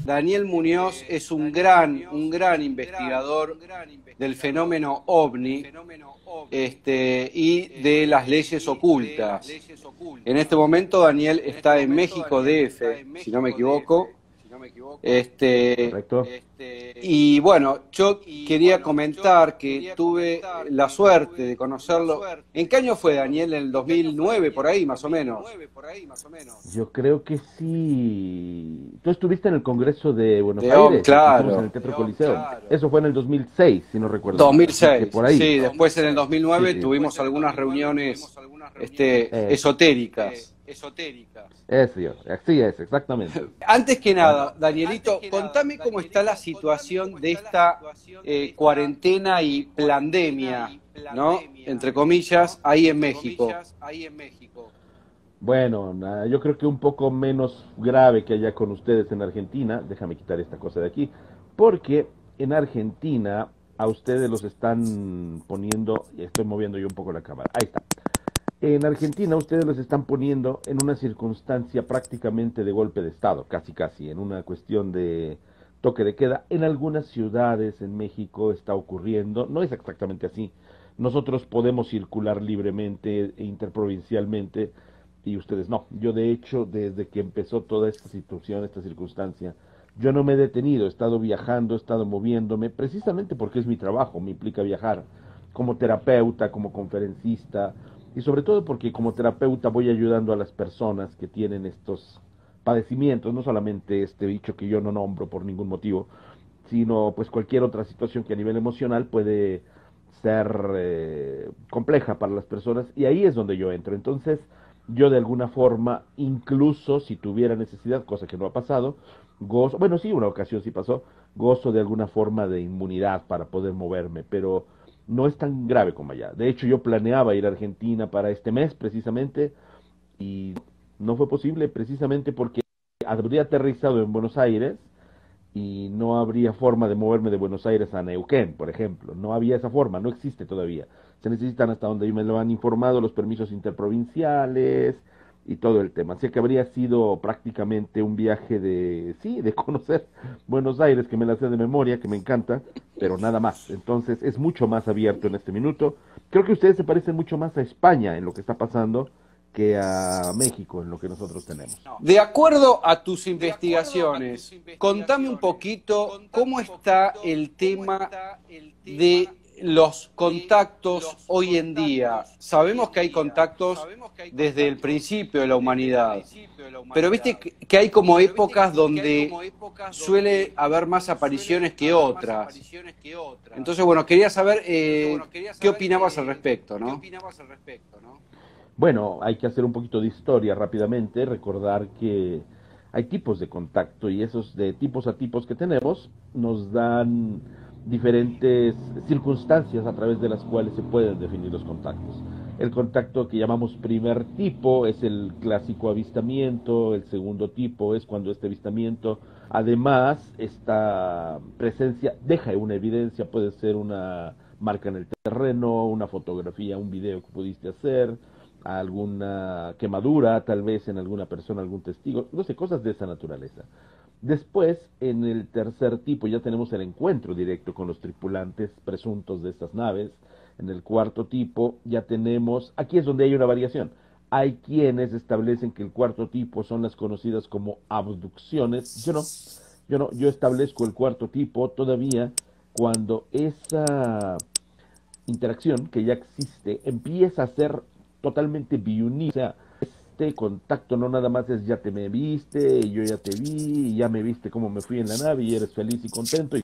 Daniel Muñoz es un gran investigador del fenómeno OVNI, y de las leyes ocultas. En este momento Daniel está en México DF, si no me equivoco. Este, ¿Correcto? y bueno, yo quería comentar que tuve la suerte de conocerlo. ¿En qué año fue Daniel? En el 2009, por ahí, más o menos. Yo creo que sí. Tú estuviste en el Congreso de Buenos De OVNI, Aires, el que hicimos en el claro. Teatro Coliseo. Eso fue en el 2006, si no recuerdo mal. Así que 2006, por ahí. sí. Después en el Sí, 2009 sí. tuvimos algunas reuniones Eso. esotéricas. Eso, así es, exactamente. Antes que Ah, nada, Danielito, contame cómo está la situación de esta cuarentena y pandemia, ¿no? Entre comillas, ahí en México. bueno, yo creo que un poco menos grave que allá con ustedes en Argentina. Déjame quitar esta cosa de aquí. Porque en Argentina a ustedes los están poniendo, y estoy moviendo yo un poco la cámara. Ahí está. En Argentina ustedes los están poniendo en una circunstancia prácticamente de golpe de Estado, casi casi, en una cuestión de toque de queda. En algunas ciudades en México está ocurriendo, no es exactamente así. Nosotros podemos circular libremente e interprovincialmente y ustedes no. Yo de hecho, desde que empezó toda esta situación, esta circunstancia, yo no me he detenido, he estado viajando, he estado moviéndome, precisamente porque es mi trabajo, me implica viajar como terapeuta, como conferencista, y sobre todo porque como terapeuta voy ayudando a las personas que tienen estos padecimientos, no solamente este bicho que yo no nombro por ningún motivo, sino pues cualquier otra situación que a nivel emocional puede ser compleja para las personas y ahí es donde yo entro. Entonces yo de alguna forma, incluso si tuviera necesidad, cosa que no ha pasado, gozo, bueno sí, una ocasión sí pasó, gozo de alguna forma de inmunidad para poder moverme, pero no es tan grave como allá. De hecho, yo planeaba ir a Argentina para este mes precisamente y no fue posible precisamente porque habría aterrizado en Buenos Aires y no habría forma de moverme de Buenos Aires a Neuquén, por ejemplo. No había esa forma, no existe todavía. Se necesitan, hasta donde me lo han informado, los permisos interprovinciales y todo el tema. Así que habría sido prácticamente un viaje de, sí, de conocer Buenos Aires, que me la sé de memoria, que me encanta, pero nada más. Entonces es mucho más abierto en este minuto. Creo que ustedes se parecen mucho más a España en lo que está pasando que a México en lo que nosotros tenemos. De acuerdo a tus investigaciones, contame un poquito cómo está el tema de los contactos hoy en día. Sabemos que hay contactos desde el principio de la humanidad, pero viste que hay como épocas donde suele haber más apariciones que otras. Entonces, bueno, quería saber qué opinabas al respecto, ¿no? Bueno, hay que hacer un poquito de historia rápidamente, recordar que hay tipos de contacto y esos de tipos a tipos que tenemos nos dan diferentes circunstancias a través de las cuales se pueden definir los contactos. El contacto que llamamos primer tipo es el clásico avistamiento, el segundo tipo es cuando este avistamiento, además, esta presencia deja una evidencia, puede ser una marca en el terreno, una fotografía, un video que pudiste hacer, alguna quemadura, tal vez en alguna persona, algún testigo, no sé, cosas de esa naturaleza. Después, en el tercer tipo, ya tenemos el encuentro directo con los tripulantes presuntos de estas naves. En el cuarto tipo, ya tenemos, aquí es donde hay una variación. Hay quienes establecen que el cuarto tipo son las conocidas como abducciones. Yo establezco el cuarto tipo todavía cuando esa interacción que ya existe empieza a ser totalmente biunida. O sea, este contacto no nada más es ya te me viste, y yo ya te vi, y ya me viste cómo me fui en la nave y eres feliz y contento y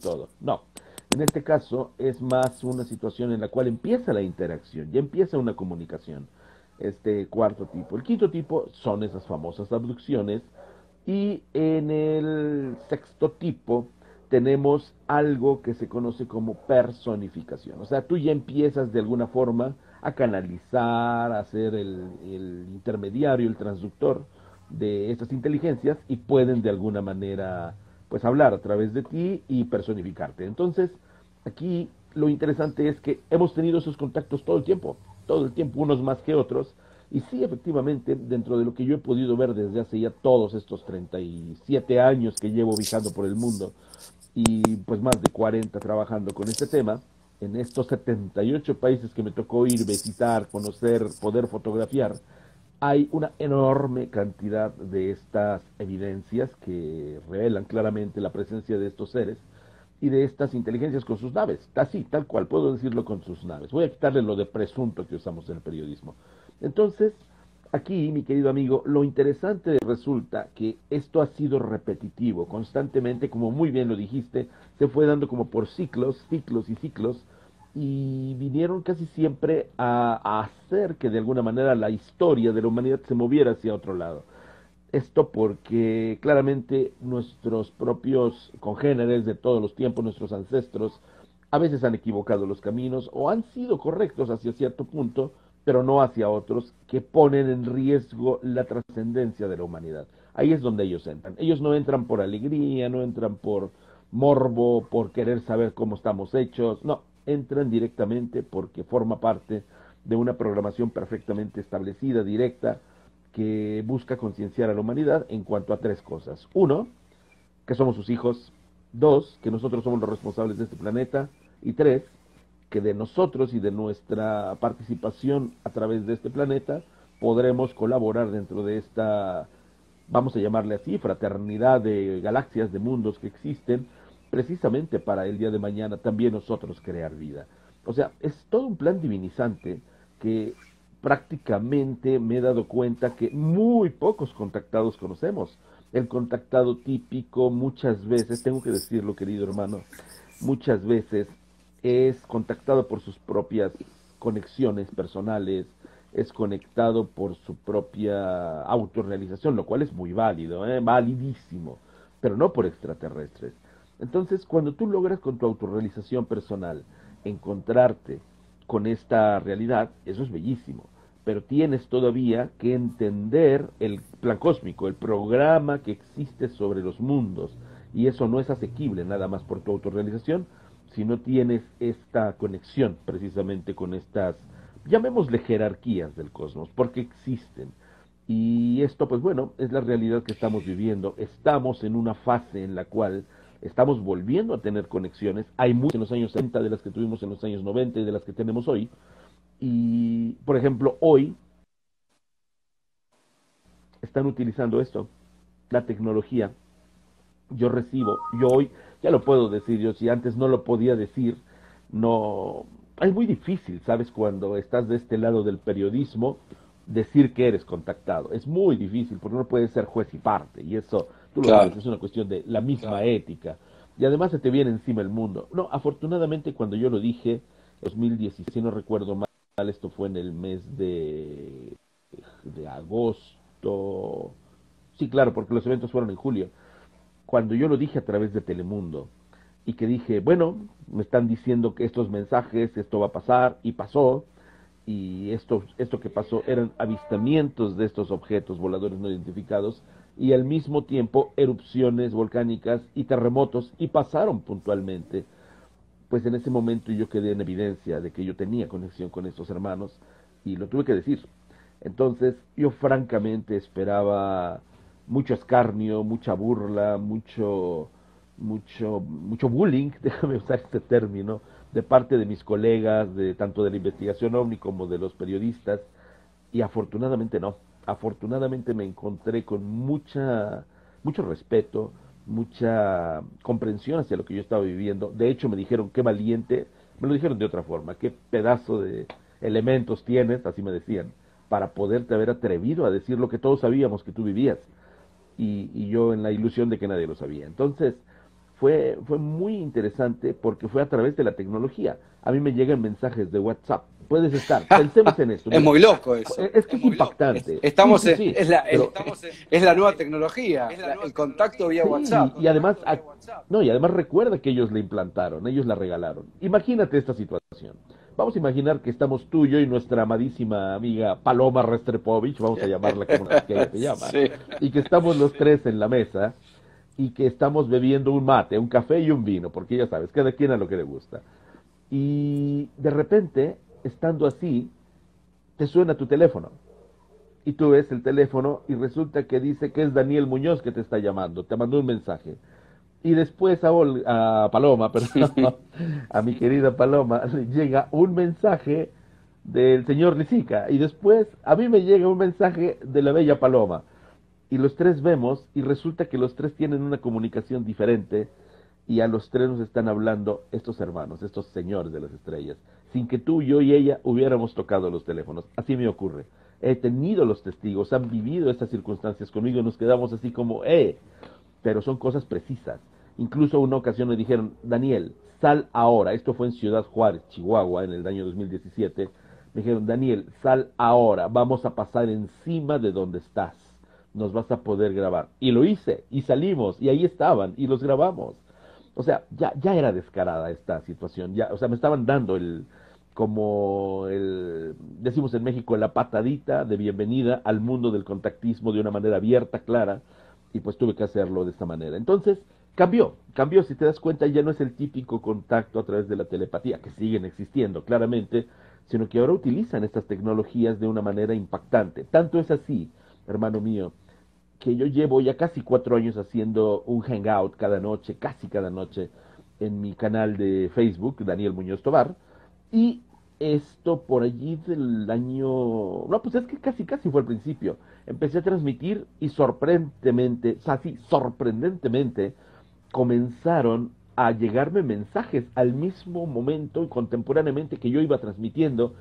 todo. No. En este caso es más una situación en la cual empieza la interacción, ya empieza una comunicación. Este cuarto tipo. El quinto tipo son esas famosas abducciones y en el sexto tipo tenemos algo que se conoce como personificación. O sea, tú ya empiezas de alguna forma a canalizar, a ser el intermediario, el transductor de estas inteligencias y pueden de alguna manera pues hablar a través de ti y personificarte. Entonces, aquí lo interesante es que hemos tenido esos contactos todo el tiempo, unos más que otros, Y sí, efectivamente, dentro de lo que yo he podido ver desde hace ya todos estos 37 años que llevo viajando por el mundo y pues más de 40 trabajando con este tema, en estos 78 países que me tocó ir, visitar, conocer, poder fotografiar, hay una enorme cantidad de estas evidencias que revelan claramente la presencia de estos seres y de estas inteligencias con sus naves, así, tal cual, puedo decirlo con sus naves. Voy a quitarle lo de presunto que usamos en el periodismo. Entonces, aquí, mi querido amigo, lo interesante resulta que esto ha sido repetitivo, constantemente, como muy bien lo dijiste, se fue dando como por ciclos, ciclos y ciclos, y vinieron casi siempre a hacer que de alguna manera la historia de la humanidad se moviera hacia otro lado. Esto porque claramente nuestros propios congéneres de todos los tiempos, nuestros ancestros, a veces han equivocado los caminos o han sido correctos hacia cierto punto, pero no hacia otros, que ponen en riesgo la trascendencia de la humanidad. Ahí es donde ellos entran. Ellos no entran por alegría, no entran por morbo, por querer saber cómo estamos hechos, no, entran directamente porque forma parte de una programación perfectamente establecida, directa, que busca concienciar a la humanidad en cuanto a tres cosas. Uno, que somos sus hijos. Dos, que nosotros somos los responsables de este planeta. Y tres, que de nosotros y de nuestra participación a través de este planeta podremos colaborar dentro de esta, vamos a llamarle así, fraternidad de galaxias, de mundos que existen, precisamente para el día de mañana también nosotros crear vida. O sea, es todo un plan divinizante que prácticamente me he dado cuenta que muy pocos contactados conocemos. El contactado típico muchas veces, tengo que decirlo querido hermano, muchas veces es contactado por sus propias conexiones personales, es conectado por su propia autorrealización, lo cual es muy válido, validísimo, pero no por extraterrestres. Entonces, cuando tú logras con tu autorrealización personal encontrarte con esta realidad, eso es bellísimo, pero tienes todavía que entender el plan cósmico, el programa que existe sobre los mundos, y eso no es asequible nada más por tu autorrealización, si no tienes esta conexión precisamente con estas, llamémosle jerarquías del cosmos, porque existen. Y esto, pues bueno, es la realidad que estamos viviendo. Estamos en una fase en la cual estamos volviendo a tener conexiones. Hay muchas en los años 70 de las que tuvimos en los años 90 y de las que tenemos hoy. Y, por ejemplo, hoy están utilizando esto, la tecnología. Yo hoy, ya lo puedo decir, yo si antes no lo podía decir, no, es muy difícil, ¿sabes? Cuando estás de este lado del periodismo, decir que eres contactado. Es muy difícil porque no puedes ser juez y parte, y eso, tú lo sabes, Claro. es una cuestión de la misma ética. Y además se te viene encima el mundo. No, afortunadamente cuando yo lo dije, 2016, si no recuerdo mal, esto fue en el mes de agosto. Sí, claro, porque los eventos fueron en julio. Cuando yo lo dije a través de Telemundo y que dije, bueno, me están diciendo que estos mensajes, esto va a pasar, y pasó, y esto que pasó eran avistamientos de estos objetos voladores no identificados y al mismo tiempo erupciones volcánicas y terremotos, y pasaron puntualmente, pues en ese momento yo quedé en evidencia de que yo tenía conexión con estos hermanos y lo tuve que decir. Entonces yo francamente esperaba mucho escarnio, mucha burla, mucho bullying, déjame usar este término, de parte de mis colegas, de tanto de la investigación OVNI como de los periodistas, y afortunadamente no. Afortunadamente me encontré con mucho respeto, mucha comprensión hacia lo que yo estaba viviendo. De hecho, me dijeron, qué valiente, me lo dijeron de otra forma, qué pedazo de elementos tienes, así me decían, para poderte haber atrevido a decir lo que todos sabíamos que tú vivías. Y yo en la ilusión de que nadie lo sabía. Entonces, fue muy interesante porque fue a través de la tecnología. A mí me llegan mensajes de WhatsApp. Puedes estar, pensemos en esto, Es mira, muy loco eso. es que es impactante. Sí, Estamos sí, en, sí, es pero es la nueva tecnología, el contacto vía sí, WhatsApp. y además, no, y además recuerda que ellos la implantaron, ellos la regalaron. Imagínate esta situación. Vamos a imaginar que estamos tú, yo y nuestra amadísima amiga Paloma Restrepovich, vamos a llamarla como que ella te llama, Sí. y que estamos los tres en la mesa y que estamos bebiendo un mate, un café y un vino, porque ya sabes, cada quien a lo que le gusta. Y de repente, estando así, te suena tu teléfono y tú ves el teléfono y resulta que dice que es Daniel Muñoz que te está llamando, te mandó un mensaje. Y después a Paloma, perdón, a mi querida Paloma, le llega un mensaje del señor Lisica. Y después a mí me llega un mensaje de la bella Paloma. Y los tres vemos y resulta que los tres tienen una comunicación diferente y a los tres nos están hablando estos hermanos, estos señores de las estrellas, sin que tú, yo y ella hubiéramos tocado los teléfonos. Así me ocurre. He tenido los testigos, han vivido estas circunstancias conmigo, nos quedamos así como, pero son cosas precisas. Incluso una ocasión me dijeron, Daniel, sal ahora. Esto fue en Ciudad Juárez, Chihuahua, en el año 2017. Me dijeron, Daniel, sal ahora, vamos a pasar encima de donde estás. Nos vas a poder grabar. Y lo hice, y salimos, y ahí estaban, y los grabamos. O sea, ya era descarada esta situación. Ya, o sea, me estaban dando decimos en México, la patadita de bienvenida al mundo del contactismo de una manera abierta, clara, y pues tuve que hacerlo de esta manera. Entonces, cambió, si te das cuenta, ya no es el típico contacto a través de la telepatía, que siguen existiendo, claramente, sino que ahora utilizan estas tecnologías de una manera impactante. Tanto es así, hermano mío, que yo llevo ya casi 4 años haciendo un hangout cada noche, casi cada noche, en mi canal de Facebook, Daniel Muñoz Tobar, y esto por allí del año... No, pues es que casi fue al principio. Empecé a transmitir y sorprendentemente, o sea, sí, sorprendentemente, comenzaron a llegarme mensajes al mismo momento y contemporáneamente que yo iba transmitiendo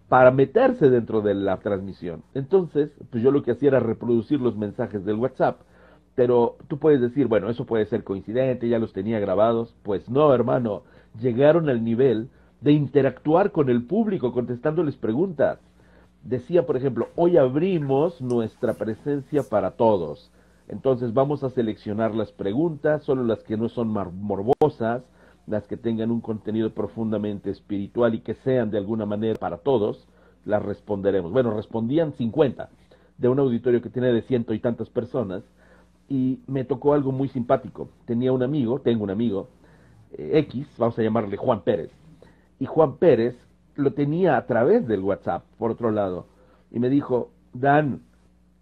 para meterse dentro de la transmisión. Entonces, pues yo lo que hacía era reproducir los mensajes del WhatsApp, pero tú puedes decir, bueno, eso puede ser coincidente, ya los tenía grabados. Pues no, hermano, llegaron al nivel de interactuar con el público contestándoles preguntas. Decía, por ejemplo, hoy abrimos nuestra presencia para todos. Entonces vamos a seleccionar las preguntas, solo las que no son morbosas, las que tengan un contenido profundamente espiritual y que sean de alguna manera para todos, las responderemos. Bueno, respondían 50 de un auditorio que tiene de ciento y tantas personas, y me tocó algo muy simpático. Tengo un amigo, X, vamos a llamarle Juan Pérez, y Juan Pérez lo tenía a través del WhatsApp, por otro lado, y me dijo, Dan,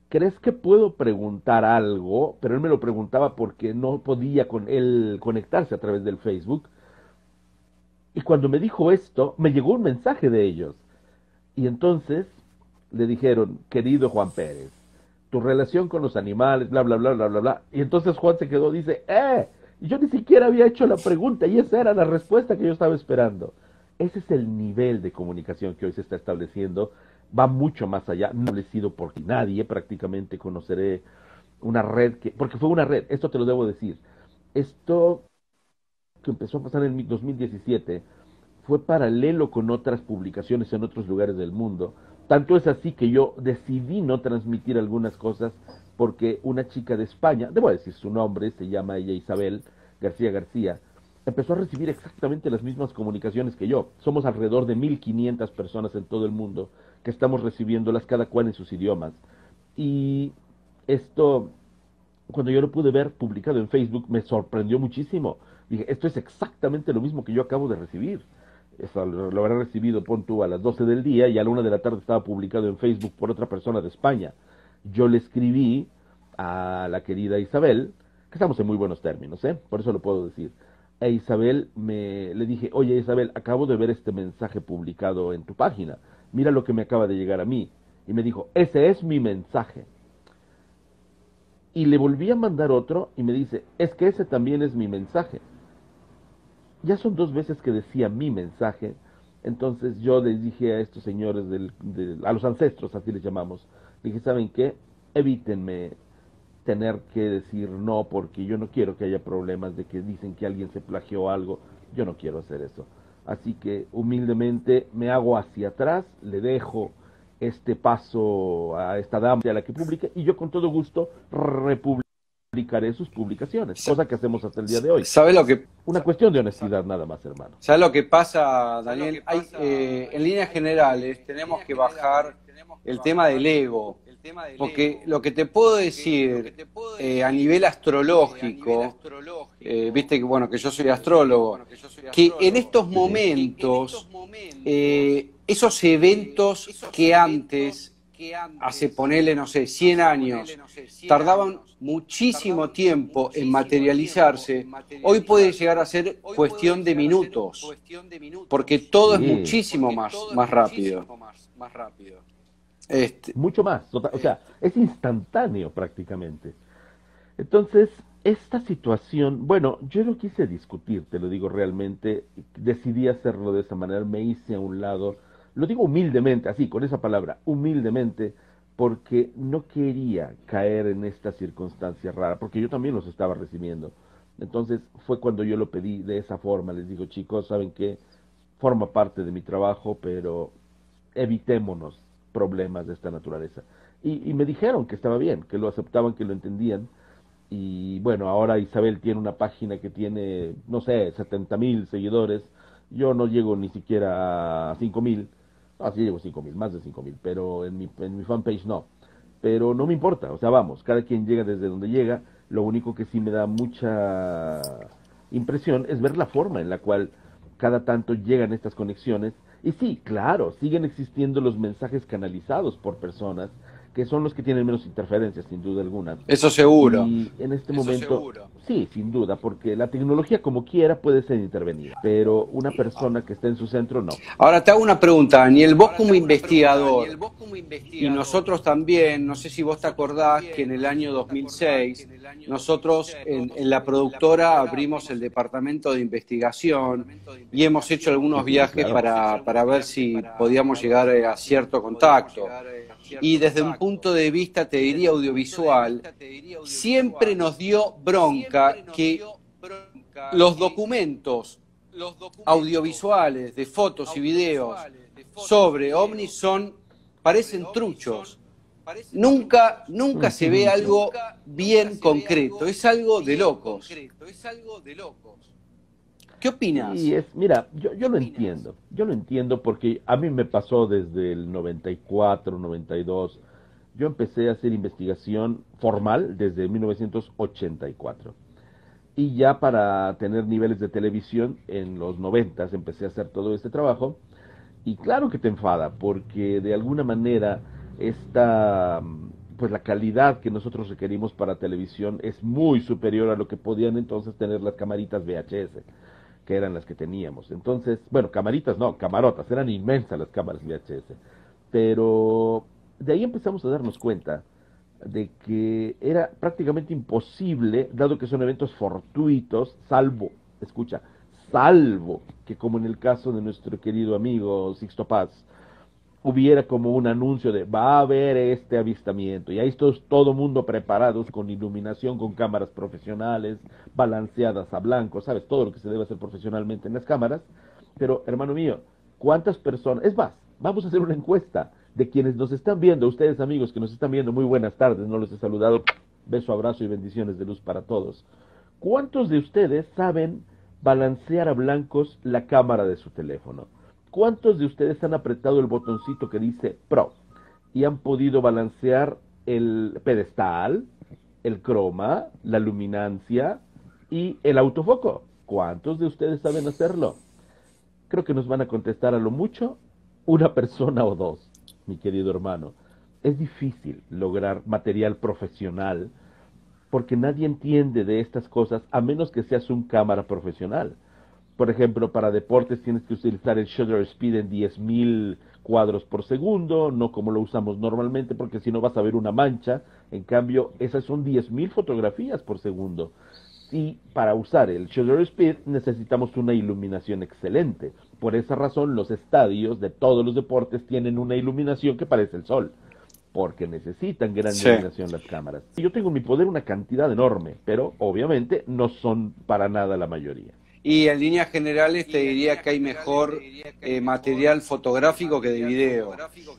¿crees que puedo preguntar algo? Pero él me lo preguntaba porque no podía con él conectarse a través del Facebook. Y cuando me dijo esto, me llegó un mensaje de ellos. Y entonces le dijeron, querido Juan Pérez, tu relación con los animales, bla, bla, bla, bla, bla, bla. Y entonces Juan se quedó, dice, yo ni siquiera había hecho la pregunta y esa era la respuesta que yo estaba esperando. Ese es el nivel de comunicación que hoy se está estableciendo. Va mucho más allá, no establecido por nadie, prácticamente conoceré una red porque fue una red, esto te lo debo decir. Esto que empezó a pasar en 2017 fue paralelo con otras publicaciones en otros lugares del mundo. Tanto es así que yo decidí no transmitir algunas cosas porque una chica de España, debo decir su nombre, se llama ella Isabel García García, empezó a recibir exactamente las mismas comunicaciones que yo. Somos alrededor de 1500 personas en todo el mundo que estamos recibiéndolas cada cual en sus idiomas. Y esto, cuando yo lo pude ver publicado en Facebook, me sorprendió muchísimo. Dije, esto es exactamente lo mismo que yo acabo de recibir. Eso lo habrá recibido, pon tú, a las 12 del día y a la 1 de la tarde estaba publicado en Facebook por otra persona de España. Yo le escribí a la querida Isabel, que estamos en muy buenos términos, por eso lo puedo decir. A Isabel le dije, oye Isabel, acabo de ver este mensaje publicado en tu página, mira lo que me acaba de llegar a mí. Y me dijo, ese es mi mensaje. Y le volví a mandar otro y me dice, es que ese también es mi mensaje. Ya son 2 veces que decía mi mensaje. Entonces yo les dije a estos señores, a los ancestros, así les llamamos, dije, ¿saben qué? Evítenme tener que decir no, porque yo no quiero que haya problemas de que dicen que alguien se plagió algo. Yo no quiero hacer eso. Así que humildemente me hago hacia atrás, le dejo este paso a esta dama a la que publique, y yo con todo gusto republicaré sus publicaciones, cosa que hacemos hasta el día de hoy. ¿Sabe lo que Una cuestión de honestidad nada más, hermano. ¿Sabes lo que pasa, Daniel? En líneas generales tenemos que bajar el tema del ego, porque lo que te puedo decir a nivel astrológico, viste que bueno que yo soy astrólogo, que en estos momentos esos eventos que antes hace ponele, no sé, 100 años, tardaban muchísimo tiempo en materializarse, hoy puede llegar a ser cuestión de minutos, porque todo es Sí, muchísimo más rápido. Este, mucho más. O sea, es instantáneo prácticamente. Entonces, esta situación, bueno, yo no quise discutir, te lo digo realmente, decidí hacerlo de esa manera, me hice a un lado, lo digo humildemente, así, con esa palabra, humildemente, porque no quería caer en esta circunstancia rara, porque yo también los estaba recibiendo. Entonces fue cuando yo lo pedí de esa forma, les digo, chicos, ¿saben qué? Forma parte de mi trabajo, pero evitémonos problemas de esta naturaleza. Y me dijeron que estaba bien, que lo aceptaban, que lo entendían, y bueno, ahora Isabel tiene una página que tiene, no sé, 70,000 seguidores. Yo no llego ni siquiera a 5,000. No, sí llego a 5,000, más de 5,000, pero en mi fanpage no. Pero no me importa, o sea, vamos, cada quien llega desde donde llega. Lo único que sí me da mucha impresión es ver la forma en la cual cada tanto llegan estas conexiones. Y sí, claro, siguen existiendo los mensajes canalizados por personas que son los que tienen menos interferencias, sin duda alguna. eso seguro. Y en este momento, sí, sin duda, porque la tecnología como quiera puede ser intervenida, pero una persona que está en su centro no. Ahora te hago una pregunta, Daniel, vos como investigador, y nosotros también, no sé si vos te acordás que en el año 2006 nosotros en la productora abrimos el departamento de investigación y hemos hecho Sí, algunos sí, viajes claro. para ver si podíamos llegar a cierto contacto. Y desde un punto de vista, te diría, audiovisual, siempre nos dio bronca que los documentos audiovisuales de fotos y videos sobre ovnis parecen truchos. Nunca se ve Ujú. algo bien concreto, es algo de locos. ¿Qué Sí, opinas? mira, yo lo entiendo porque a mí me pasó desde el 94, 92. Yo empecé a hacer investigación formal desde 1984. Y ya para tener niveles de televisión en los 90 empecé a hacer todo este trabajo. Y claro que te enfada, porque de alguna manera esta, pues la calidad que nosotros requerimos para televisión es muy superior a lo que podían entonces tener las camaritas VHS, que eran las que teníamos. Entonces, bueno, camaritas no, camarotas, eran inmensas las cámaras VHS. Pero de ahí empezamos a darnos cuenta de que era prácticamente imposible, dado que son eventos fortuitos, salvo, escucha, salvo que como en el caso de nuestro querido amigo Sixto Paz, hubiera como un anuncio de va a haber este avistamiento y ahí está todo mundo preparados con iluminación, con cámaras profesionales, balanceadas a blanco, sabes, todo lo que se debe hacer profesionalmente en las cámaras, pero hermano mío, ¿cuántas personas? Es más, vamos a hacer una encuesta de quienes nos están viendo, ustedes amigos que nos están viendo, muy buenas tardes, no los he saludado, beso, abrazo y bendiciones de luz para todos. ¿Cuántos de ustedes saben balancear a blancos la cámara de su teléfono? ¿Cuántos de ustedes han apretado el botoncito que dice Pro y han podido balancear el pedestal, el croma, la luminancia y el autofoco? ¿Cuántos de ustedes saben hacerlo? Creo que nos van a contestar a lo mucho una persona o dos, mi querido hermano. Es difícil lograr material profesional porque nadie entiende de estas cosas a menos que seas un cámara profesional. Por ejemplo, para deportes tienes que utilizar el shutter speed en 10,000 cuadros por segundo, no como lo usamos normalmente, porque si no vas a ver una mancha. En cambio, esas son 10,000 fotografías por segundo. Y para usar el shutter speed necesitamos una iluminación excelente. Por esa razón, los estadios de todos los deportes tienen una iluminación que parece el sol, porque necesitan gran Sí. iluminación las cámaras. Yo tengo en mi poder una cantidad enorme, pero obviamente no son para nada la mayoría. Y en líneas generales te diría que hay mejor material fotográfico que de video.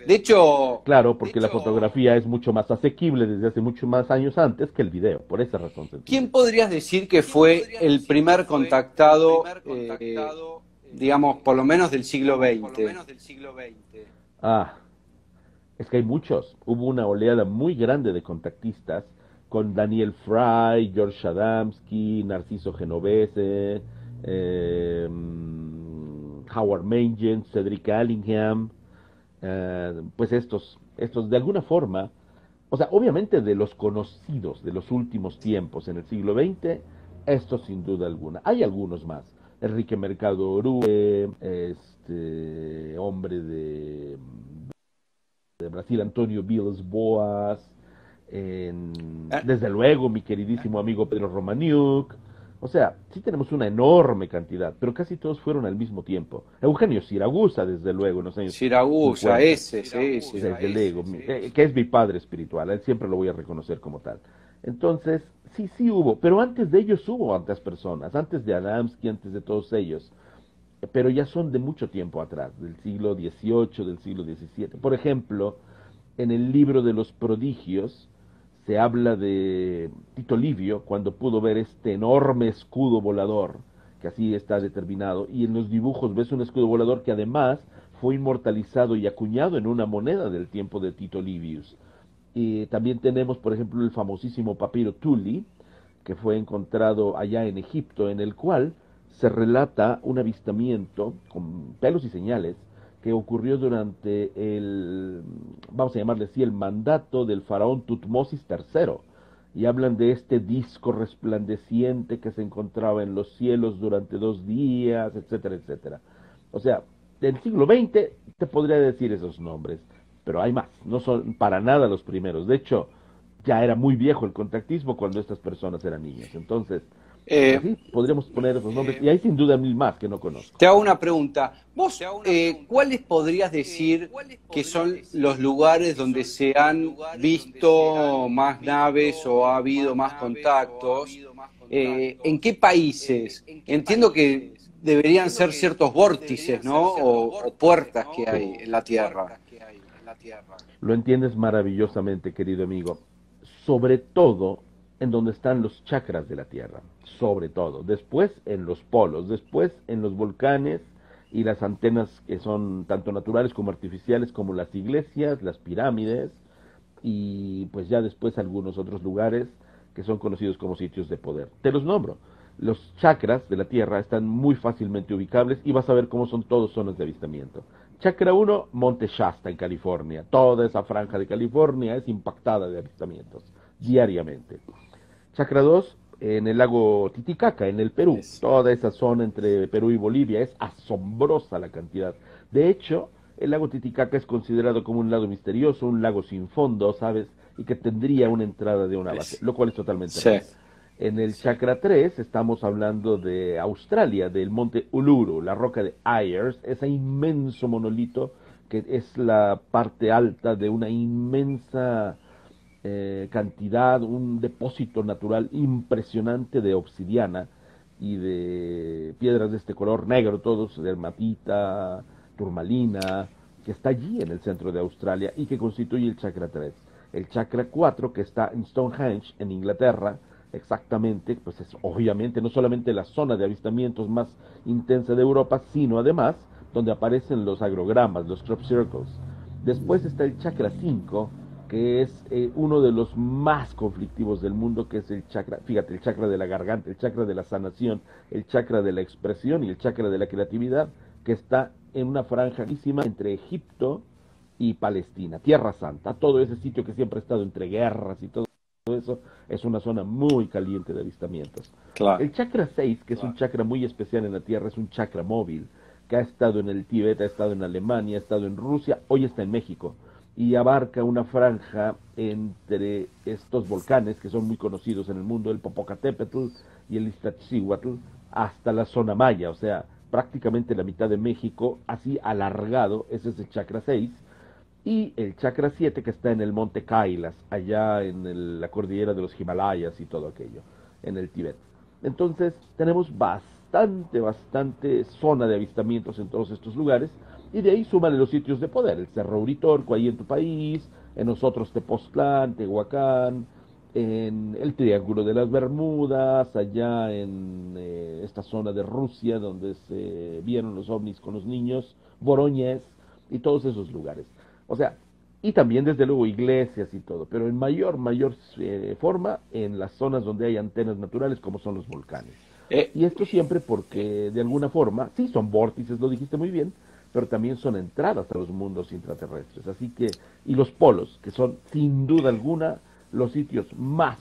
De hecho, Claro, porque la fotografía es mucho más asequible desde hace muchos más años antes que el video, por esa razón sencilla. ¿quién podrías decir que fue el primer contactado, digamos, por lo menos del siglo XX? Ah, es que hay muchos. Hubo una oleada muy grande de contactistas con Daniel Fry, George Adamski, Narciso Genovese, Howard Mengen, Cedric Allingham, pues estos Estos, de alguna forma, o sea, obviamente de los conocidos de los últimos tiempos en el siglo XX, estos sin duda alguna. Hay algunos más. Enrique Mercado Orue, este hombre de Brasil, Antonio Vilas Boas, Eh, desde luego mi queridísimo amigo Pedro Romaniuk. O sea, sí tenemos una enorme cantidad, pero casi todos fueron al mismo tiempo. Eugenio Siragusa, desde luego, en los años Siragusa, 50, ese, sí, sí. desde luego, que es mi padre espiritual, a él siempre lo voy a reconocer como tal. Entonces, sí, sí hubo, pero antes de ellos hubo otras personas, antes de Adamski, antes de todos ellos, pero ya son de mucho tiempo atrás, del siglo XVIII, del siglo XVII. Por ejemplo, en el libro de los prodigios se habla de Tito Livio cuando pudo ver este enorme escudo volador, que así está determinado, y en los dibujos ves un escudo volador que además fue inmortalizado y acuñado en una moneda del tiempo de Tito Livius. Y también tenemos, por ejemplo, el famosísimo papiro Tuli, que fue encontrado allá en Egipto, en el cual se relata un avistamiento con pelos y señales que ocurrió durante el, vamos a llamarle así, el mandato del faraón Tutmosis III. Y hablan de este disco resplandeciente que se encontraba en los cielos durante 2 días, etcétera, etcétera. O sea, del siglo XX te podría decir esos nombres, pero hay más, no son para nada los primeros. De hecho, ya era muy viejo el contactismo cuando estas personas eran niñas. Entonces, pues Eh, sí, podríamos poner esos nombres. Y hay sin duda mil más que no conozco. Te hago una pregunta. ¿Vos cuáles podrías decir que son los lugares donde se han visto más naves o ha habido más contactos? ¿En qué países? Entiendo que deberían ser ciertos vórtices, ¿no? O puertas que Sí. hay en la Tierra. Lo entiendes maravillosamente, querido amigo. Sobre todo en donde están los chakras de la Tierra. Sobre todo. Después en los polos. Después en los volcanes y las antenas que son tanto naturales como artificiales, como las iglesias, las pirámides y pues ya después algunos otros lugares que son conocidos como sitios de poder. Te los nombro. Los chakras de la Tierra están muy fácilmente ubicables y vas a ver cómo son todos zonas de avistamiento. Chakra 1, Monte Shasta en California. Toda esa franja de California es impactada de avistamientos diariamente. Chakra 2, en el lago Titicaca, en el Perú. Es- Toda esa zona entre Perú y Bolivia es asombrosa la cantidad. De hecho, el lago Titicaca es considerado como un lago misterioso, un lago sin fondo, ¿sabes? Y que tendría una entrada de una base, es- lo cual es totalmente sí. real. En el chakra 3 estamos hablando de Australia, del monte Uluru, la roca de Ayers, ese inmenso monolito que es la parte alta de una inmensa cantidad, un depósito natural impresionante de obsidiana y de piedras de este color negro, todos, dermatita, turmalina, que está allí en el centro de Australia y que constituye el chakra 3. El chakra 4, que está en Stonehenge, en Inglaterra, exactamente, pues es obviamente no solamente la zona de avistamientos más intensa de Europa, sino además donde aparecen los agrogramas, los crop circles. Después está el chakra 5, que es uno de los más conflictivos del mundo, que es el chakra, fíjate, el chakra de la garganta, el chakra de la sanación, el chakra de la expresión y el chakra de la creatividad, que está en una franja entre Egipto y Palestina, Tierra Santa, todo ese sitio que siempre ha estado entre guerras y todo eso, es una zona muy caliente de avistamientos. Claro. El chakra 6, que es un chakra muy especial en la Tierra, es un chakra móvil, que ha estado en el Tíbet, ha estado en Alemania, ha estado en Rusia, hoy está en México y abarca una franja entre estos volcanes que son muy conocidos en el mundo, el Popocatépetl y el Iztaccíhuatl, hasta la zona maya, o sea, prácticamente la mitad de México, así alargado, ese es el chakra 6, y el chakra 7 que está en el monte Kailas, allá en la cordillera de los Himalayas y todo aquello, en el Tíbet. Entonces tenemos bastante zona de avistamientos en todos estos lugares, y de ahí súmale los sitios de poder, el Cerro Uritorco ahí en tu país, en nosotros Tepoztlán, Tehuacán, en el Triángulo de las Bermudas, allá en esta zona de Rusia donde se vieron los ovnis con los niños, Boroñez y todos esos lugares. O sea, y también desde luego iglesias y todo, pero en mayor forma en las zonas donde hay antenas naturales como son los volcanes. Eh, Y esto siempre porque de alguna forma, sí son vórtices, lo dijiste muy bien, pero también son entradas a los mundos intraterrestres. Así que, y los polos, que son sin duda alguna los sitios más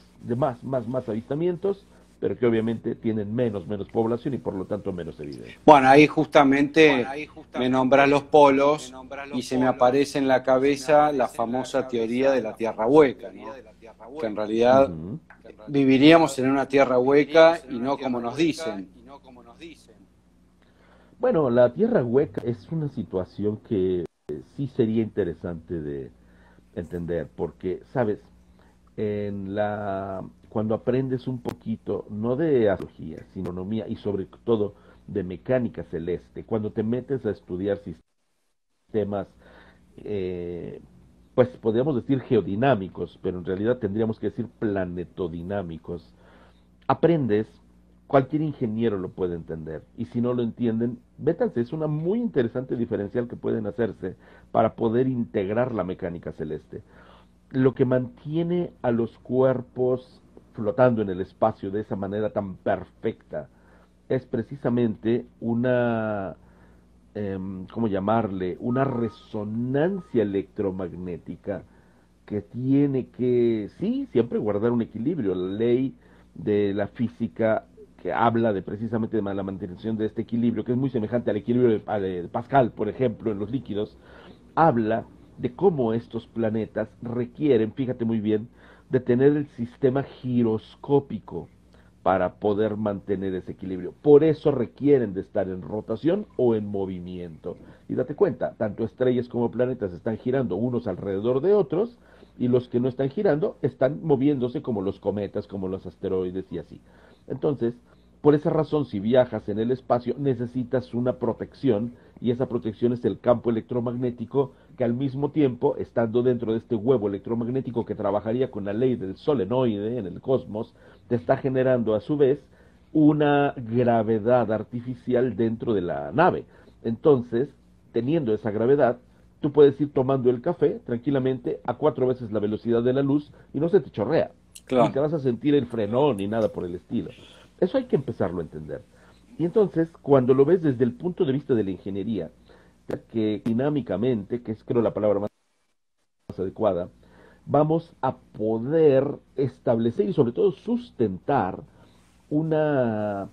avistamientos, pero que obviamente tienen menos población y por lo tanto menos evidencia. Bueno, ahí justamente me nombras los polos y se me aparece en la cabeza la famosa teoría de la Tierra hueca, ¿no? Que en realidad viviríamos en una Tierra hueca y no como nos dicen. Bueno, la Tierra hueca es una situación que sí sería interesante de entender, porque, sabes, cuando aprendes un poquito, no de astrología, sino astronomía y sobre todo de mecánica celeste, cuando te metes a estudiar sistemas, pues podríamos decir geodinámicos, pero en realidad tendríamos que decir planetodinámicos, aprendes, cualquier ingeniero lo puede entender, y si no lo entienden, vétanse, es una muy interesante diferencial que pueden hacerse para poder integrar la mecánica celeste. Lo que mantiene a los cuerpos flotando en el espacio de esa manera tan perfecta es precisamente ¿cómo llamarle? Una resonancia electromagnética que tiene que, sí, siempre guardar un equilibrio. La ley de la física que habla de precisamente de la mantención de este equilibrio, que es muy semejante al equilibrio de Pascal, por ejemplo, en los líquidos, habla de cómo estos planetas requieren, fíjate muy bien, de tener el sistema giroscópico para poder mantener ese equilibrio. Por eso requieren de estar en rotación o en movimiento. Y date cuenta, tanto estrellas como planetas están girando unos alrededor de otros, y los que no están girando están moviéndose como los cometas, como los asteroides y así. Entonces, por esa razón, si viajas en el espacio, necesitas una protección, y esa protección es el campo electromagnético, que al mismo tiempo, estando dentro de este huevo electromagnético que trabajaría con la ley del solenoide en el cosmos, te está generando a su vez una gravedad artificial dentro de la nave. Entonces, teniendo esa gravedad, tú puedes ir tomando el café tranquilamente a 4 veces la velocidad de la luz y no se te chorrea, ni te vas a sentir el frenón ni nada por el estilo. Eso hay que empezarlo a entender. Y entonces, cuando lo ves desde el punto de vista de la ingeniería, que dinámicamente, que es creo la palabra más adecuada, vamos a poder establecer y sobre todo sustentar una,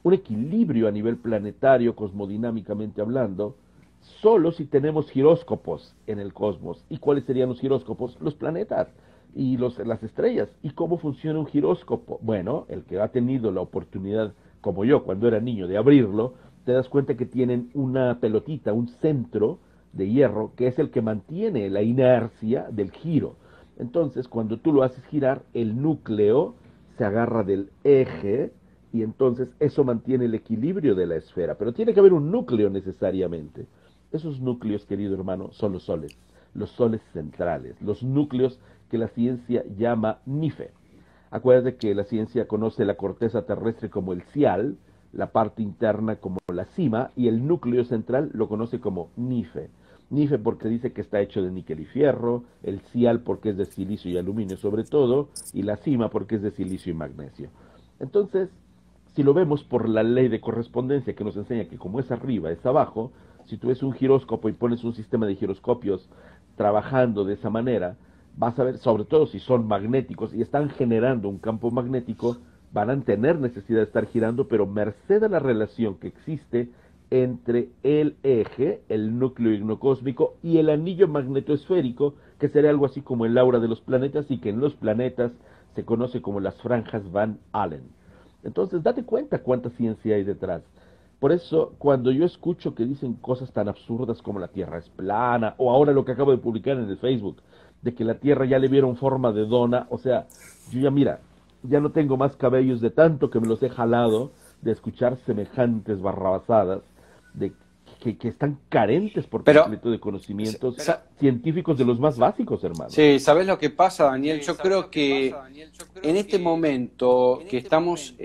un equilibrio a nivel planetario, cosmodinámicamente hablando, solo si tenemos giróscopos en el cosmos. ¿Y cuáles serían los giróscopos? Los planetas y las estrellas. ¿Y cómo funciona un giróscopo? Bueno, el que ha tenido la oportunidad, como yo cuando era niño, de abrirlo, te das cuenta que tienen una pelotita, un centro de hierro, que es el que mantiene la inercia del giro. Entonces, cuando tú lo haces girar, el núcleo se agarra del eje y entonces eso mantiene el equilibrio de la esfera. Pero tiene que haber un núcleo necesariamente. Esos núcleos, querido hermano, son los soles centrales, los núcleos que la ciencia llama NIFE. Acuérdate que la ciencia conoce la corteza terrestre como el cial, la parte interna como la cima, y el núcleo central lo conoce como NIFE. NIFE porque dice que está hecho de níquel y fierro, el cial porque es de silicio y aluminio sobre todo, y la cima porque es de silicio y magnesio. Entonces, si lo vemos por la ley de correspondencia que nos enseña que como es arriba, es abajo, si tú ves un giróscopo y pones un sistema de giroscopios trabajando de esa manera, vas a ver, sobre todo si son magnéticos y están generando un campo magnético, van a tener necesidad de estar girando, pero merced a la relación que existe entre el eje, el núcleo ignocósmico, y el anillo magnetoesférico, que sería algo así como el aura de los planetas, y que en los planetas se conoce como las franjas Van Allen. Entonces, date cuenta cuánta ciencia hay detrás. Por eso, cuando yo escucho que dicen cosas tan absurdas como la Tierra es plana, o ahora lo que acabo de publicar en el Facebook, de que la Tierra ya le vieron forma de dona, o sea, yo ya mira, ya no tengo más cabellos de tanto que me los he jalado de escuchar semejantes barrabasadas, de que están carentes por completo de conocimientos científicos de los más básicos, hermano. Sí, ¿sabes lo que pasa, Daniel? Yo creo que en este momento que estamos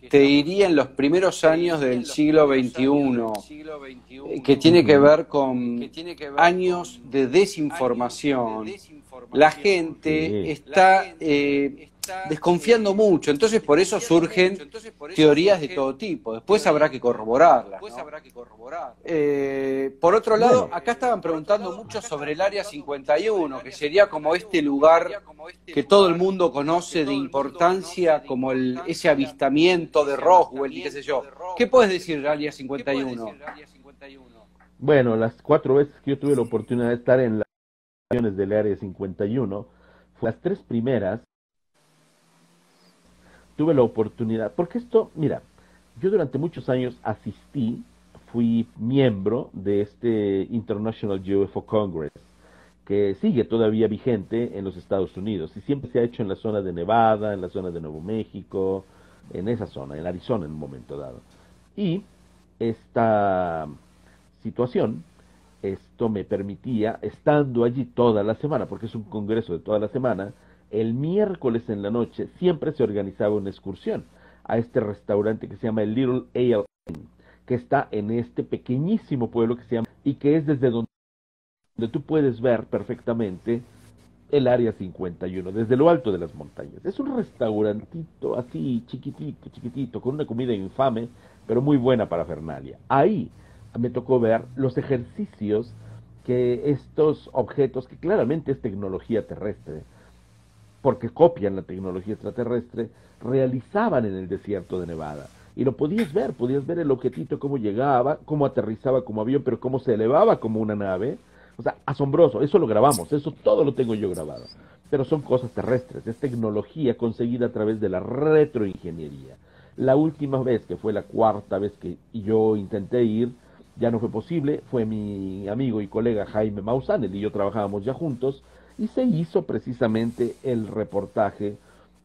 te diría en los primeros años del siglo XXI, que tiene que ver con años de desinformación, la gente está desconfiando mucho. Entonces por eso surgen teorías de todo tipo. Después habrá que corroborarlas, ¿no? Por otro lado, acá estaban preguntando mucho sobre el Área 51, que sería como este lugar que todo el mundo conoce de importancia, como ese avistamiento de Roswell y qué sé yo. ¿Qué puedes decir del Área 51? Bueno, las 4 veces que yo tuve la oportunidad de estar en las reuniones del Área 51, las 3 primeras tuve la oportunidad, porque esto, mira, yo durante muchos años fui miembro de este International UFO Congress, que sigue todavía vigente en los Estados Unidos y siempre se ha hecho en la zona de Nevada, en la zona de Nuevo México, en esa zona, en Arizona en un momento dado. Y esta situación, esto me permitía, estando allí toda la semana, porque es un congreso de toda la semana, el miércoles en la noche siempre se organizaba una excursión a este restaurante que se llama el Little Ale Inn, que está en este pequeñísimo pueblo que se llama, y que es desde donde tú puedes ver perfectamente el Área 51, desde lo alto de las montañas. Es un restaurantito así, chiquitito, chiquitito, con una comida infame, pero muy buena para Fernalia. Ahí me tocó ver los ejercicios que estos objetos, que claramente es tecnología terrestre, porque copian la tecnología extraterrestre, realizaban en el desierto de Nevada. Y lo podías ver el objetito, cómo llegaba, cómo aterrizaba como avión, pero cómo se elevaba como una nave. O sea, asombroso, eso lo grabamos, eso todo lo tengo yo grabado. Pero son cosas terrestres, es tecnología conseguida a través de la retroingeniería. La última vez, que fue la cuarta vez que yo intenté ir, ya no fue posible, fue mi amigo y colega Jaime Maussan, él y yo trabajábamos ya juntos, y se hizo precisamente el reportaje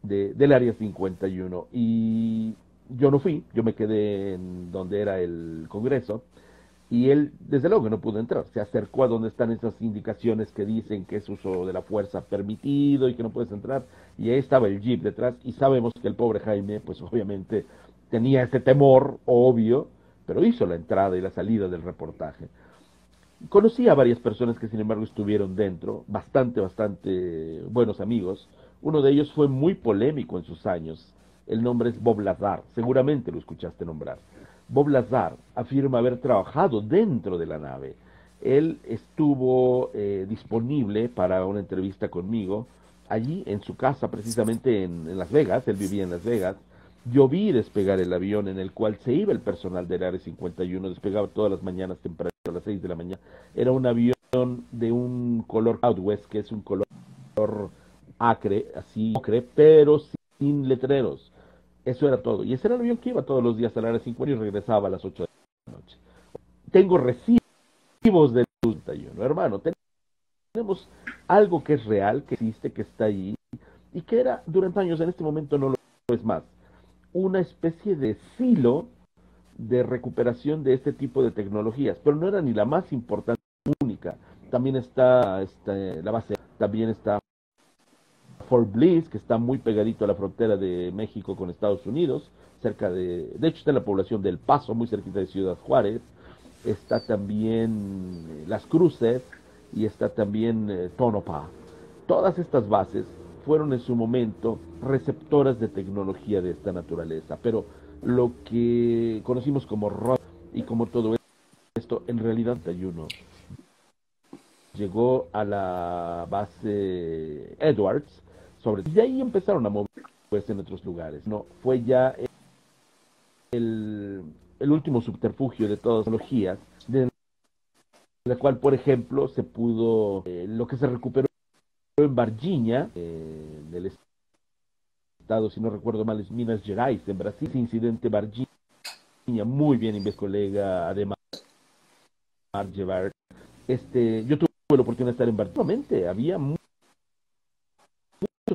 del Área 51. Y yo no fui, yo me quedé en donde era el Congreso, y él, desde luego que no pudo entrar, se acercó a donde están esas indicaciones que dicen que es uso de la fuerza permitido y que no puedes entrar, y ahí estaba el jeep detrás, y sabemos que el pobre Jaime, pues obviamente tenía ese temor obvio, pero hizo la entrada y la salida del reportaje. Conocí a varias personas que sin embargo estuvieron dentro, bastante buenos amigos. Uno de ellos fue muy polémico en sus años. El nombre es Bob Lazar, seguramente lo escuchaste nombrar. Bob Lazar afirma haber trabajado dentro de la nave. Él estuvo disponible para una entrevista conmigo allí en su casa, precisamente en Las Vegas. Él vivía en Las Vegas. Yo vi despegar el avión en el cual se iba el personal del Área 51, despegaba todas las mañanas temprano, a las 6 de la mañana. Era un avión de un color Southwest, que es un color acre, así ocre, pero sin letreros. Eso era todo. Y ese era el avión que iba todos los días al Área 51 y regresaba a las 8 de la noche. Tengo recibos del 51, hermano. Tenemos algo que es real, que existe, que está ahí, y que era durante años, en este momento no lo es más, una especie de silo de recuperación de este tipo de tecnologías, pero no era ni la más importante, única. También está la base, también está Fort Bliss, que está muy pegadito a la frontera de México con Estados Unidos, de hecho está en la población del Paso, muy cerquita de Ciudad Juárez. Está también Las Cruces y está también Tonopah. Todas estas bases fueron en su momento receptoras de tecnología de esta naturaleza, pero lo que conocimos como rock y como todo esto, en realidad uno llegó a la base Edwards, y de ahí empezaron a moverse en otros lugares. No, fue ya el último subterfugio de todas las tecnologías, de la cual, por ejemplo, se pudo, lo que se recuperó en Varginha, del estado, si no recuerdo mal, es Minas Gerais, en Brasil, ese incidente Varginha, muy bien investigado, colega, además, llevar, yo tuve la oportunidad de estar en Varginha, había mucho